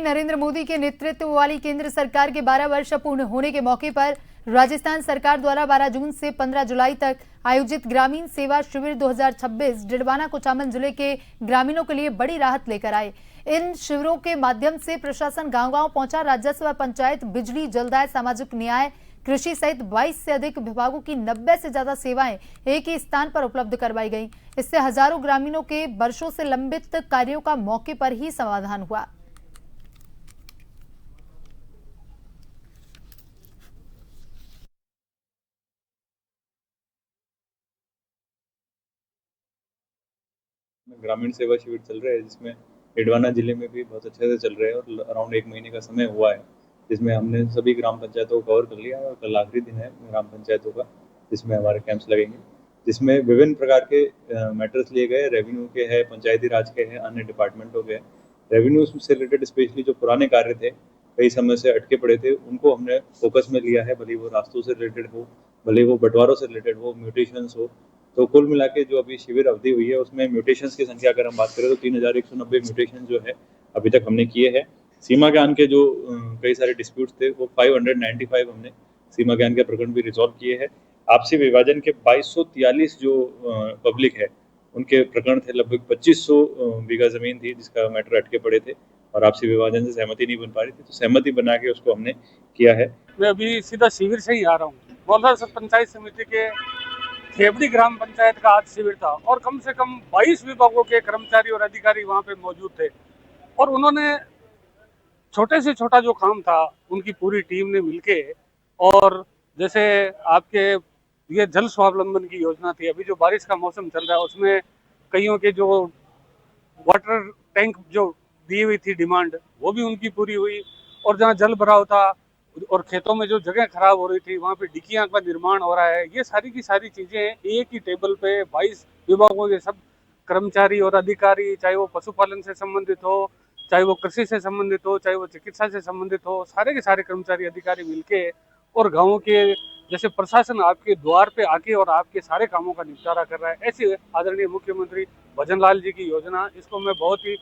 नरेंद्र मोदी के नेतृत्व वाली केंद्र सरकार के 12 वर्ष पूर्ण होने के मौके पर राजस्थान सरकार द्वारा 12 जून से 15 जुलाई तक आयोजित ग्रामीण सेवा शिविर 2026 डिडवाना कुचामन जिले के ग्रामीणों के लिए बड़ी राहत लेकर आए। इन शिविरों के माध्यम से प्रशासन गांव-गांव पहुंचा। राजस्व, पंचायत, बिजली, जलदाय, सामाजिक न्याय, कृषि सहित 22 से अधिक विभागों की 90 से ज्यादा सेवाएं एक ही स्थान पर उपलब्ध करवाई गईं। इससे हजारों ग्रामीणों के वर्षों से लंबित कार्यों का मौके पर ही समाधान हुआ। ग्रामीण सेवा शिविर चल रहा है जिसमें डिडवाना जिले में भी बहुत अच्छे से चल रहे हैं और अराउंड 1 महीने का समय हुआ है, जिसमें हमने सभी ग्राम पंचायतों को कवर कर लिया और कल आखिरी दिन है ग्राम पंचायतों का, जिसमें हमारे कैंप्स लगेंगे, जिसमें विभिन्न प्रकार के मैटर्स लिए गए। रेवेन्यू के हैं, पंचायती राज के हैं, अन्य डिपार्टमेंटों के हैं। रेवेन्यू से रिलेटेड स्पेशली जो पुराने कार्य थे, कई समय से अटके पड़े थे, उनको हमने फोकस में लिया है, भले वो रास्तों से रिलेटेड हो, भले वो बंटवारों से रिलेटेड हो, म्यूटेशंस हो। तो कुल मिला के जो अभी शिविर अवधि हुई है उसमें म्यूटेशंस की संख्या अगर हम बात करें तो 3190 म्यूटेशन जो है अभी तक हमने किए हैं। सीमा ज्ञान के जो कई सारे डिस्प्यूट्स थे वो 595 हमने सीमा ज्ञान के प्रकरण भी रिजॉल्व किए हैं। आपसी विभाजन के 2243 जो पब्लिक है उनके प्रकरण थे, लगभग 2500 बीघा जमीन थी जिसका मैटर अटके पड़े थे और आपसी विभाजन से सहमति नहीं बन पा रही थी, तो सहमति बना के उसको हमने किया है। मैं अभी सीधा शिविर से ही आ रहा हूँ। मौलदा पंचायत समिति के खेबड़ी ग्राम पंचायत का आज शिविर था और कम से कम 22 विभागों के कर्मचारी और अधिकारी वहाँ पे मौजूद थे और उन्होंने छोटे से छोटा जो काम था उनकी पूरी टीम ने मिलके, और जैसे आपके ये जल स्वावलंबन की योजना थी, अभी जो बारिश का मौसम चल रहा है उसमें कईयों के जो वाटर टैंक जो दी हुई थी डिमांड वो भी उनकी पूरी हुई, और जहाँ जल भराव था और खेतों में जो जगह खराब हो रही थी वहाँ पे डिकियां का निर्माण हो रहा है। ये सारी की सारी चीजें एक ही टेबल पे 22 विभागों के सब कर्मचारी और अधिकारी, चाहे वो पशुपालन से संबंधित हो, चाहे वो कृषि से संबंधित हो, चाहे वो चिकित्सा से संबंधित हो, सारे के सारे कर्मचारी अधिकारी मिलके और गाँवों के जैसे प्रशासन आपके द्वार पे आके और आपके सारे कामों का निपटारा कर रहा है। ऐसे आदरणीय मुख्यमंत्री भजन लाल जी की योजना, इसको मैं बहुत ही